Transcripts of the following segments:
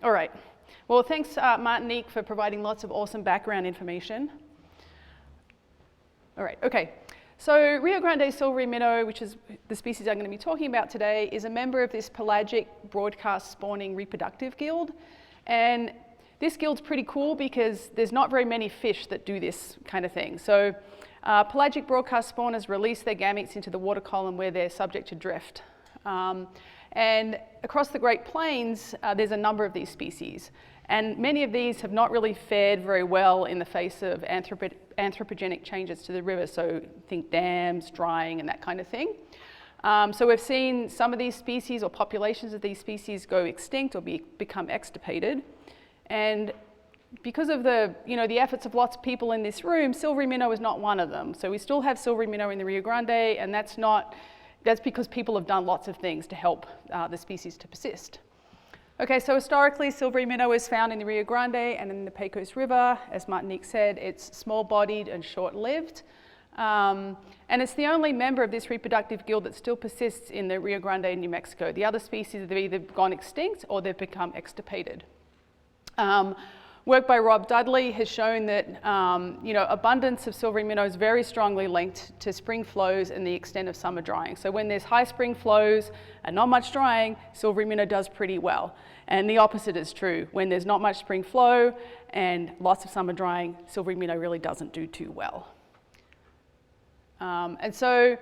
All right. Well, thanks, Martinique, for providing lots of awesome background information. All right, okay. So Rio Grande silvery minnow, which is the species I'm going to be talking about today, is a member of this pelagic broadcast spawning reproductive guild. And this guild's pretty cool because there's not very many fish that do this kind of thing. So pelagic broadcast spawners release their gametes into the water column where they're subject to drift. And across the Great Plains, there's a number of these species. And many of these have not really fared very well in the face of anthropogenic changes to the river. So think dams, drying, and that kind of thing. So we've seen some of these species or populations of these species go extinct or become extirpated. And because of the efforts of lots of people in this room, silvery minnow is not one of them. So we still have silvery minnow in the Rio Grande, and that's because people have done lots of things to help the species to persist. Okay, so historically, silvery minnow is found in the Rio Grande and in the Pecos River. As Martinique said, it's small-bodied and short-lived. And it's the only member of this reproductive guild that still persists in the Rio Grande in New Mexico. The other species have either gone extinct or they've become extirpated. Work by Rob Dudley has shown that abundance of silvery minnow is very strongly linked to spring flows and the extent of summer drying. So when there's high spring flows and not much drying, silvery minnow does pretty well. And the opposite is true. When there's not much spring flow and lots of summer drying, silvery minnow really doesn't do too well. And so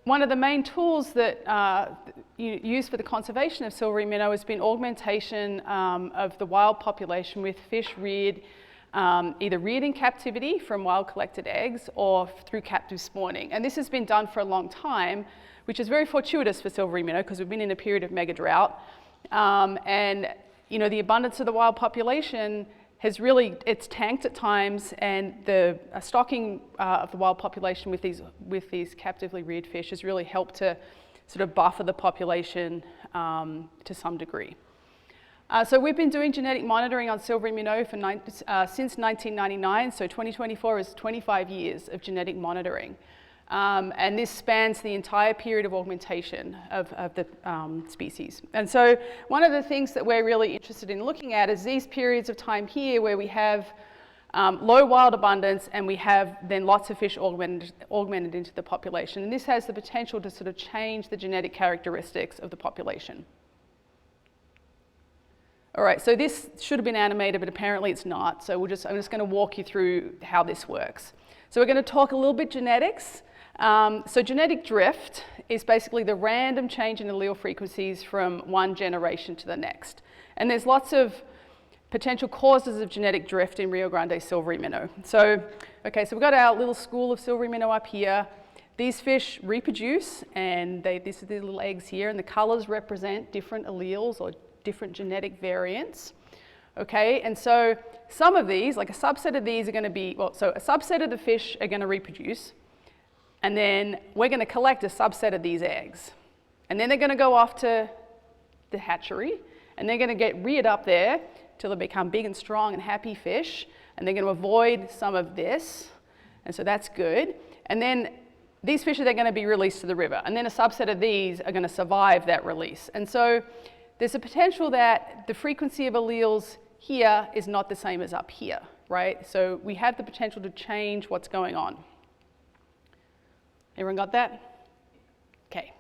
one of the main tools that used for the conservation of silvery minnow has been augmentation of the wild population with fish reared, either reared in captivity from wild collected eggs or through captive spawning. And this has been done for a long time, which is very fortuitous for silvery minnow because we've been in a period of mega drought. And the abundance of the wild population has really, it's tanked at times, and the stocking of the wild population with these captively reared fish has really helped to sort of buffer the population to some degree. So we've been doing genetic monitoring on silvery minnow since 1999, so 2024 is 25 years of genetic monitoring. And this spans the entire period of augmentation of the species. And so one of the things that we're really interested in looking at is these periods of time here where we have low wild abundance and we have then lots of fish augmented into the population. And this has the potential to sort of change the genetic characteristics of the population. All right, so this should have been animated, but apparently it's not. So I'm just going to walk you through how this works. So we're going to talk a little bit genetics. So genetic drift is basically the random change in allele frequencies from one generation to the next. And there's lots of potential causes of genetic drift in Rio Grande silvery minnow. So we've got our little school of silvery minnow up here. These fish reproduce, and these are the little eggs here, and the colors represent different alleles or different genetic variants. Okay, and so some of these, like a subset of these are going to be, so a subset of the fish are going to reproduce, and then we're going to collect a subset of these eggs. And then they're going to go off to the hatchery, and they're going to get reared up there till they become big and strong and happy fish, and they're going to avoid some of this, and so that's good. And then these fish are then going to be released to the river, and then a subset of these are going to survive that release. And so there's a potential that the frequency of alleles here is not the same as up here, right? So we have the potential to change what's going on. Everyone got that? Okay.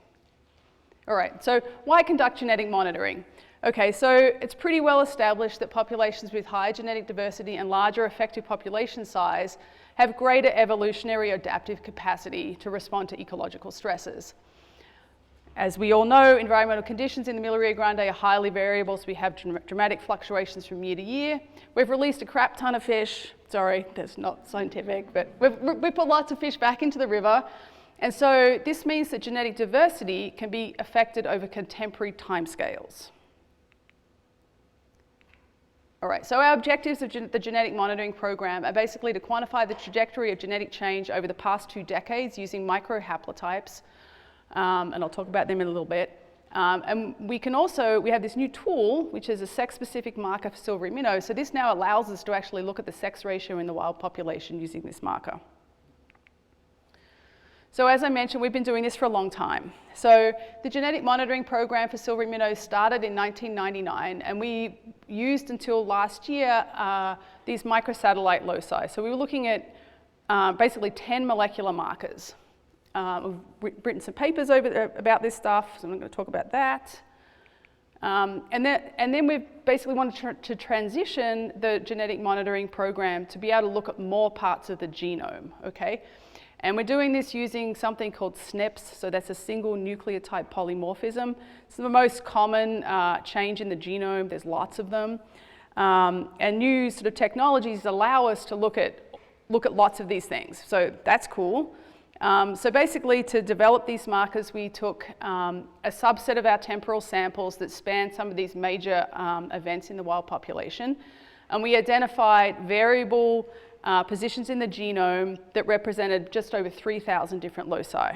All right, so why conduct genetic monitoring? Okay, so it's pretty well established that populations with high genetic diversity and larger effective population size have greater evolutionary adaptive capacity to respond to ecological stresses. As we all know, environmental conditions in the Middle Rio Grande are highly variable, so we have dramatic fluctuations from year to year. We've released a crap ton of fish. Sorry, that's not scientific, but we've put lots of fish back into the river. And so this means that genetic diversity can be affected over contemporary timescales. All right, so our objectives of the genetic monitoring program are basically to quantify the trajectory of genetic change over the past 2 decades using microhaplotypes, and I'll talk about them in a little bit. And we have this new tool, which is a sex-specific marker for silvery minnow. So this now allows us to actually look at the sex ratio in the wild population using this marker. So as I mentioned, we've been doing this for a long time. So the genetic monitoring program for silvery minnows started in 1999, and we used until last year these microsatellite loci. So we were looking at basically 10 molecular markers. We've written some papers about this stuff, so I'm not going to talk about that. And then we basically wanted to transition the genetic monitoring program to be able to look at more parts of the genome, okay? And we're doing this using something called SNPs, so that's a single nucleotide polymorphism. It's the most common change in the genome. There's lots of them. And new sort of technologies allow us to look at lots of these things. So that's cool. So basically, to develop these markers, we took a subset of our temporal samples that span some of these major events in the wild population. And we identified variable positions in the genome that represented just over 3,000 different loci.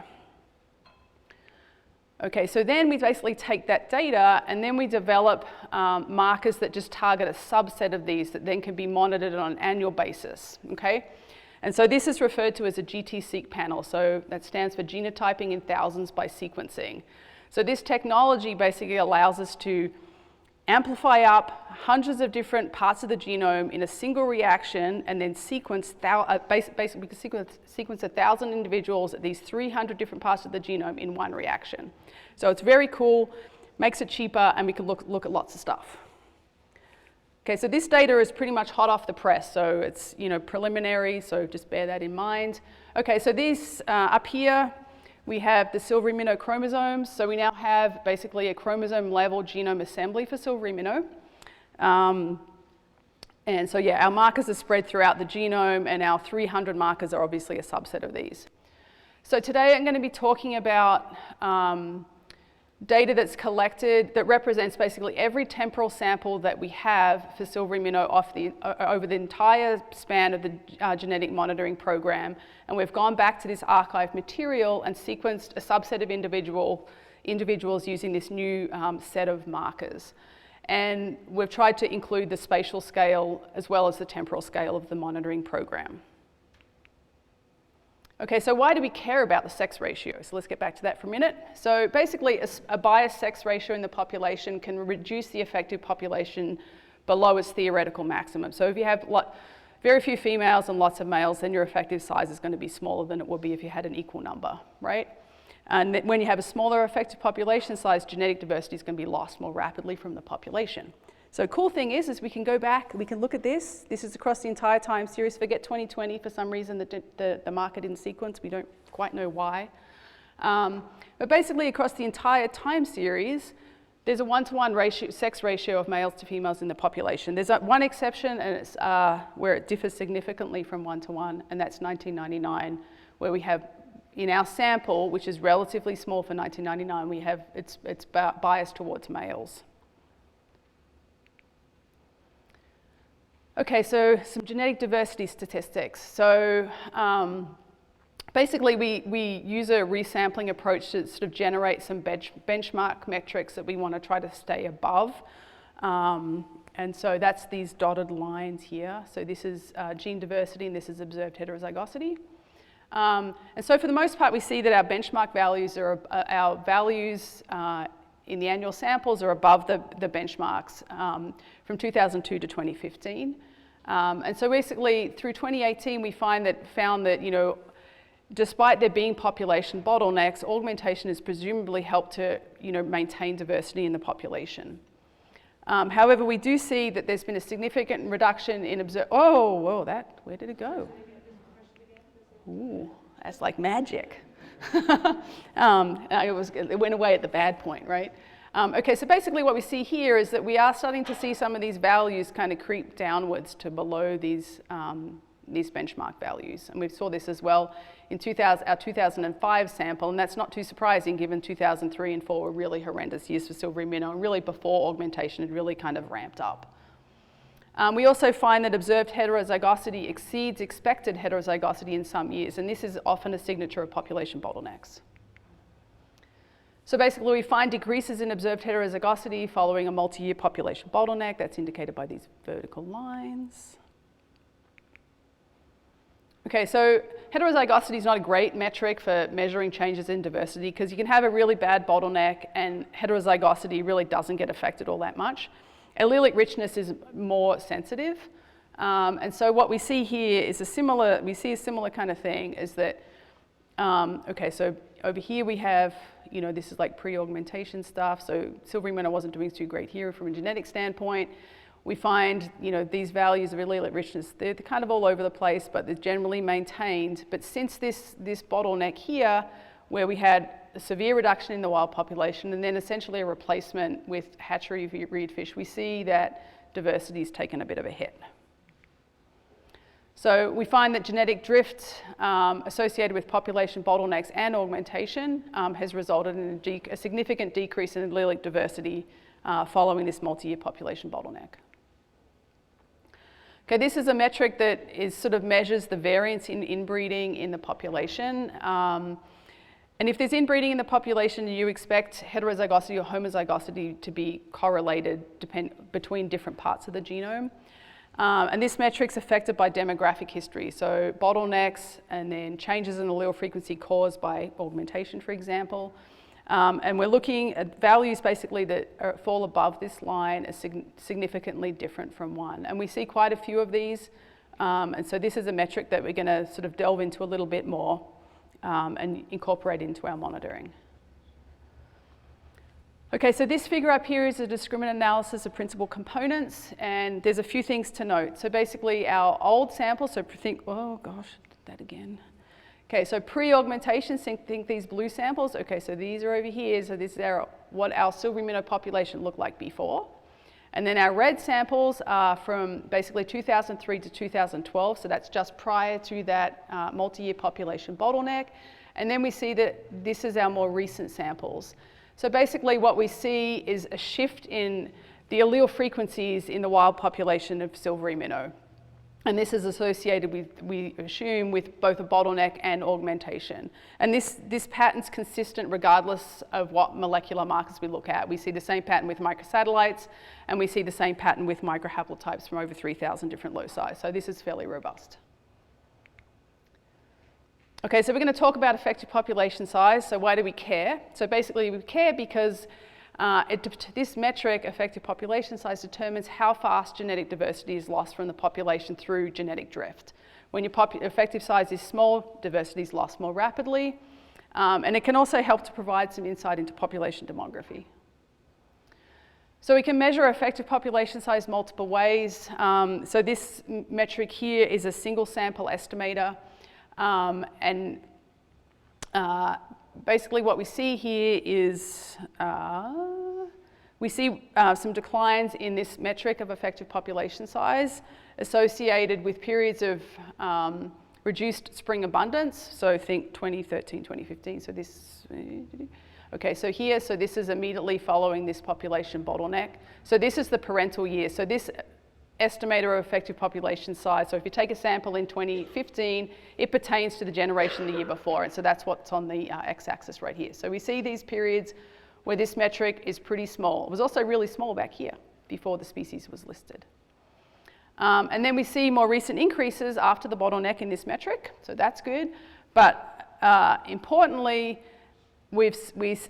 Okay, so then we basically take that data and then we develop markers that just target a subset of these that then can be monitored on an annual basis, okay? And so this is referred to as a GT-seq panel, so that stands for Genotyping-in-Thousands by sequencing. So this technology basically allows us to amplify up hundreds of different parts of the genome in a single reaction and then sequence, basically we can sequence 1,000 individuals at these 300 different parts of the genome in one reaction. So it's very cool, makes it cheaper, and we can look at lots of stuff. Okay, so this data is pretty much hot off the press, so it's preliminary, so just bear that in mind. Okay, so these up here, we have the Silvery Minnow chromosomes. So we now have basically a chromosome level genome assembly for Silvery Minnow. And so yeah, our markers are spread throughout the genome, and our 300 markers are obviously a subset of these. So today I'm going to be talking about data that's collected that represents basically every temporal sample that we have for Silvery Minnow over the entire span of the genetic monitoring program. And we've gone back to this archive material and sequenced a subset of individuals using this new set of markers. And we've tried to include the spatial scale as well as the temporal scale of the monitoring program. Okay, so why do we care about the sex ratio? So let's get back to that for a minute. So basically, a biased sex ratio in the population can reduce the effective population below its theoretical maximum. So if you have very few females and lots of males, then your effective size is going to be smaller than it would be if you had an equal number, right? And when you have a smaller effective population size, genetic diversity is going to be lost more rapidly from the population. So cool thing is we can go back, we can look at this. This is across the entire time series. Forget 2020, for some reason the marker didn't sequence. We don't quite know why. But basically across the entire time series, there's a 1-to-1 sex ratio of males to females in the population. There's one exception, and it's where it differs significantly from 1-to-1, and that's 1999, where we have in our sample, which is relatively small for 1999, we have it's biased towards males. Okay, so some genetic diversity statistics. So basically we use a resampling approach to sort of generate some benchmark metrics that we want to try to stay above. And so that's these dotted lines here. So this is gene diversity and this is observed heterozygosity. And so for the most part we see that our benchmark values are, our values in the annual samples are above the benchmarks from 2002 to 2015. And so basically through 2018 we found that despite there being population bottlenecks, augmentation has presumably helped to maintain diversity in the population. However, we do see that there's been a significant reduction in where did it go? Ooh, that's like magic. It went away at the bad point, right? Okay, so basically what we see here is that we are starting to see some of these values kind of creep downwards to below these benchmark values. And we saw this as well in our 2005 sample, and that's not too surprising given 2003 and 2004 were really horrendous years for Silvery Minnow, and really before augmentation had really kind of ramped up. We also find that observed heterozygosity exceeds expected heterozygosity in some years, and this is often a signature of population bottlenecks. So basically we find decreases in observed heterozygosity following a multi-year population bottleneck. That's indicated by these vertical lines. Okay, so heterozygosity is not a great metric for measuring changes in diversity because you can have a really bad bottleneck and heterozygosity really doesn't get affected all that much. allelic richness is more sensitive. And so what we see here is a similar kind of thing, is that, okay, so over here we have, this is like pre-augmentation stuff, so Silvery Minnow wasn't doing too great here from a genetic standpoint. We find, these values of allelic richness, they're kind of all over the place, but they're generally maintained. But since this bottleneck here, where we had a severe reduction in the wild population and then essentially a replacement with hatchery reared fish, we see that diversity's taken a bit of a hit. So we find that genetic drift associated with population bottlenecks and augmentation has resulted in a significant decrease in allelic diversity following this multi-year population bottleneck. Okay, this is a metric that sort of measures the variance in inbreeding in the population. And if there's inbreeding in the population, you expect heterozygosity or homozygosity to be correlated between different parts of the genome. And this metric's affected by demographic history, so bottlenecks and then changes in allele frequency caused by augmentation, for example. And we're looking at values basically that fall above this line as significantly different from 1. And we see quite a few of these. And so this is a metric that we're going to sort of delve into a little bit more and incorporate into our monitoring. Okay, so this figure up here is a discriminant analysis of principal components, and there's a few things to note. So basically our old sample, so think, oh gosh, did that again. Okay, so pre-augmentation, think these blue samples. Okay, so these are over here, so this is what our Silvery Minnow population looked like before. And then our red samples are from basically 2003 to 2012, so that's just prior to that multi-year population bottleneck. And then we see that this is our more recent samples. So basically what we see is a shift in the allele frequencies in the wild population of Silvery Minnow. And this is associated with, we assume, with both a bottleneck and augmentation. And this pattern's consistent regardless of what molecular markers we look at. We see the same pattern with microsatellites, and we see the same pattern with microhaplotypes from over 3,000 different loci. So this is fairly robust. Okay, so we're going to talk about effective population size. So why do we care? So basically we care because this metric, effective population size, determines how fast genetic diversity is lost from the population through genetic drift. When your effective size is small, diversity is lost more rapidly. And it can also help to provide some insight into population demography. So we can measure effective population size multiple ways. So this metric here is a single sample estimator. Basically what we see here is we see some declines in this metric of effective population size associated with periods of reduced spring abundance. So think 2013, 2015. So this, okay, so here, so this is immediately following this population bottleneck. So this is the parental year. So this estimator of effective population size. So if you take a sample in 2015, it pertains to the generation the year before. And so that's what's on the x-axis right here. So we see these periods where this metric is pretty small. It was also really small back here before the species was listed. And then we see more recent increases after the bottleneck in this metric. So that's good. But importantly, we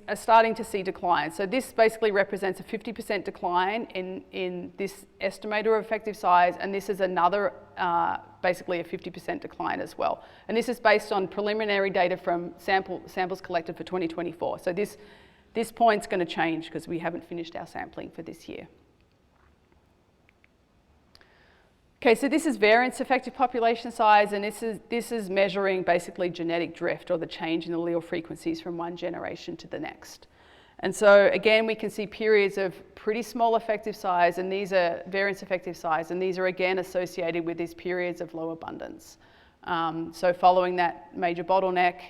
are starting to see decline. So this basically represents a 50% decline in this estimator of effective size, and this is another, basically a 50% decline as well. And this is based on preliminary data from samples collected for 2024. So this point's going to change because we haven't finished our sampling for this year. Okay, so this is variance effective population size, and this is measuring basically genetic drift, or the change in allele frequencies from one generation to the next. And so again, we can see periods of pretty small effective size, and these are variance effective size, and these are again associated with these periods of low abundance. So following that major bottleneck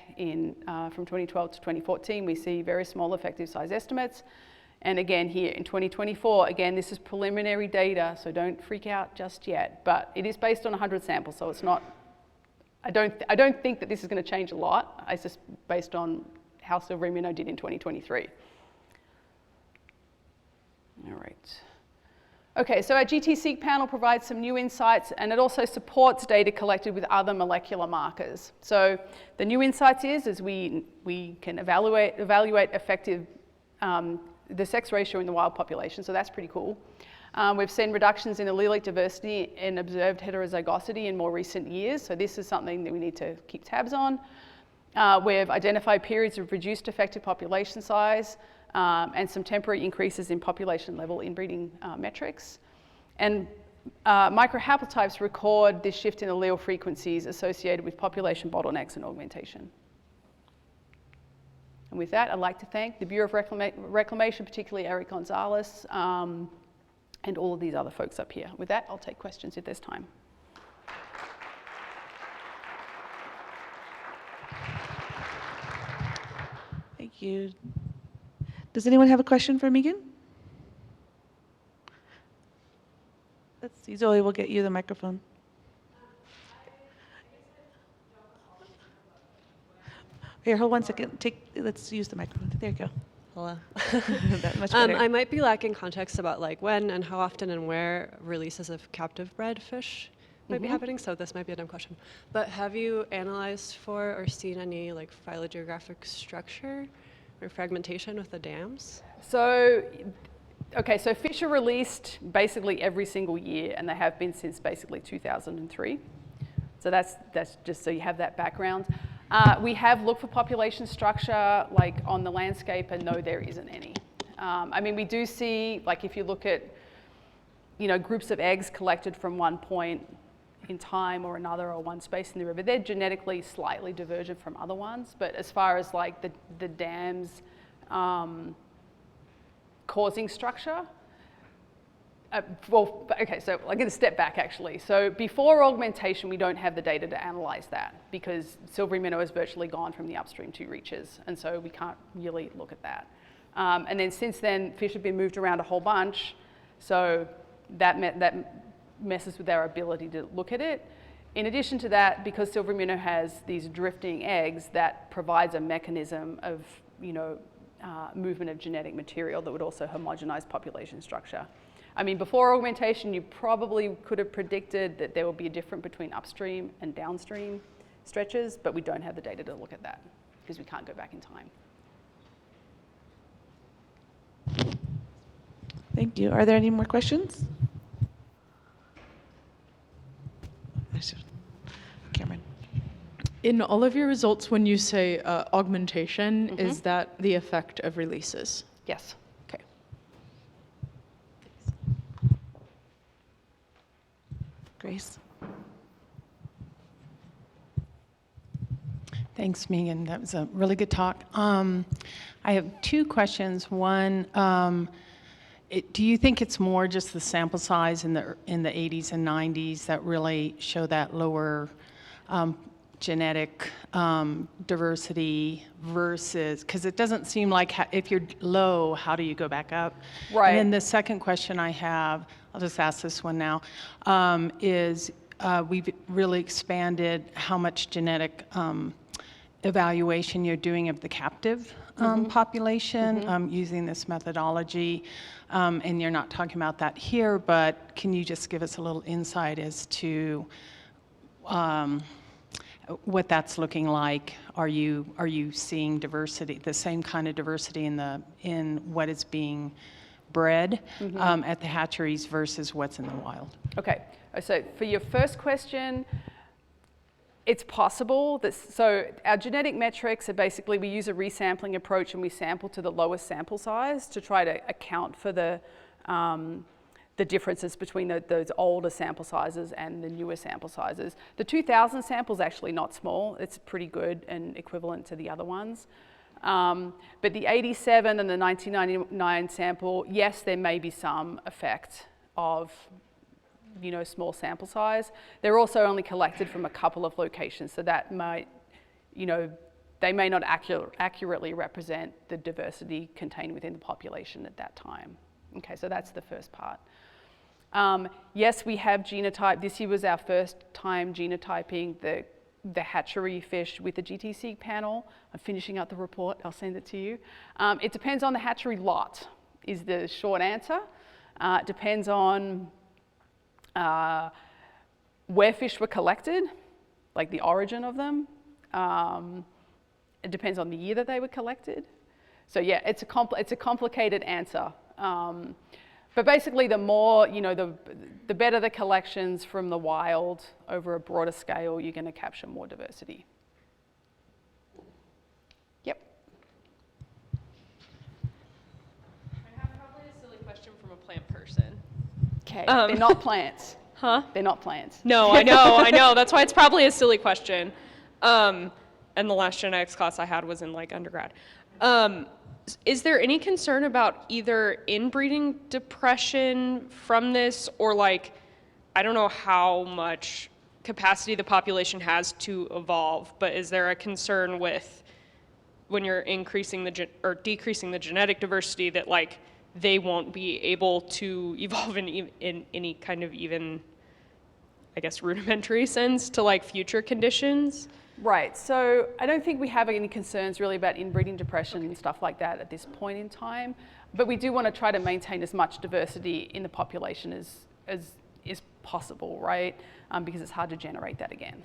from 2012 to 2014, we see very small effective size estimates. And again here in 2024, again, this is preliminary data, so don't freak out just yet. But it is based on 100 samples, so it's not, I don't think that this is going to change a lot. It's just based on how Silvery Minnow did in 2023. All right. Okay, so our GT-seq panel provides some new insights, and it also supports data collected with other molecular markers. So the new insights is we can evaluate effective the sex ratio in the wild population, so that's pretty cool. We've seen reductions in allelic diversity and observed heterozygosity in more recent years, so this is something that we need to keep tabs on. We've identified periods of reduced effective population size and some temporary increases in population level inbreeding metrics. And microhaplotypes record this shift in allele frequencies associated with population bottlenecks and augmentation. And with that, I'd like to thank the Bureau of Reclamation, particularly Eric Gonzalez, and all of these other folks up here. With that, I'll take questions if there's time. Thank you. Does anyone have a question for Megan? Let's see, Zoe, we'll get you the microphone. Here, hold 1 second. Let's use the microphone. There you go. Hello. That much better. I might be lacking context about like when and how often and where releases of captive bred fish might be happening, so this might be a dumb question. But have you analyzed for or seen any like phylogeographic structure or fragmentation with the dams? So, okay, so fish are released basically every single year, and they have been since basically 2003. So that's just so you have that background. We have looked for population structure like on the landscape, and no, there isn't any. I mean, we do see, like if you look at, you know, groups of eggs collected from one point in time or another, or one space in the river, they're genetically slightly divergent from other ones. But as far as like the dams causing structure, well, okay, so I'm going to step back actually. So before augmentation, we don't have the data to analyze that because silvery minnow is virtually gone from the upstream 2 reaches, and so we can't really look at that. And then since then, fish have been moved around a whole bunch, so that messes with our ability to look at it. In addition to that, because silvery minnow has these drifting eggs, that provides a mechanism of, you know, movement of genetic material that would also homogenize population structure. I mean, before augmentation, you probably could have predicted that there will be a difference between upstream and downstream stretches, but we don't have the data to look at that because we can't go back in time. Thank you. Are there any more questions? Cameron. In all of your results, when you say augmentation, is that the effect of releases? Yes. Okay. Grace. Thanks, Megan. That was a really good talk. I have 2 questions. One, do you think it's more just the sample size in the 80s and 90s that really show that lower genetic diversity versus, because it doesn't seem like if you're low, how do you go back up? Right. And then the second question I have, I'll just ask this one now, is we've really expanded how much genetic evaluation you're doing of the captive population using this methodology. And you're not talking about that here, but can you just give us a little insight as to what that's looking like? Are you seeing diversity, the same kind of diversity in what is being bred at the hatcheries versus what's in the wild? Okay, so for your first question, it's possible that, so our genetic metrics are basically, we use a resampling approach and we sample to the lowest sample size to try to account for the differences between those older sample sizes and the newer sample sizes. The 2000 sample is actually not small, it's pretty good and equivalent to the other ones. But the 87 and the 1999 sample, yes, there may be some effect of, you know, small sample size. They're also only collected from a couple of locations, so that might, you know, they may not accurately represent the diversity contained within the population at that time. Okay, so that's the first part. Yes, we have genotyped. This year was our first time genotyping the hatchery fish with the GT-seq panel. I'm finishing up the report, I'll send it to you. It depends on the hatchery lot, is the short answer. It depends on where fish were collected, like the origin of them. It depends on the year that they were collected. So yeah, it's a complicated answer. But basically, the more, the better the collections from the wild over a broader scale, you're going to capture more diversity. Yep. I have probably a silly question from a plant person. Okay, they're not plants. Huh? They're not plants. No, I know. That's why it's probably a silly question. And the last genetics class I had was in like undergrad. Is there any concern about either inbreeding depression from this, or like, I don't know how much capacity the population has to evolve, but is there a concern with when you're increasing or decreasing the genetic diversity that like they won't be able to evolve in any kind of even, I guess, rudimentary sense to like future conditions? Right, so I don't think we have any concerns really about inbreeding depression and stuff like that at this point in time, but we do want to try to maintain as much diversity in the population as is possible, right? Because it's hard to generate that again.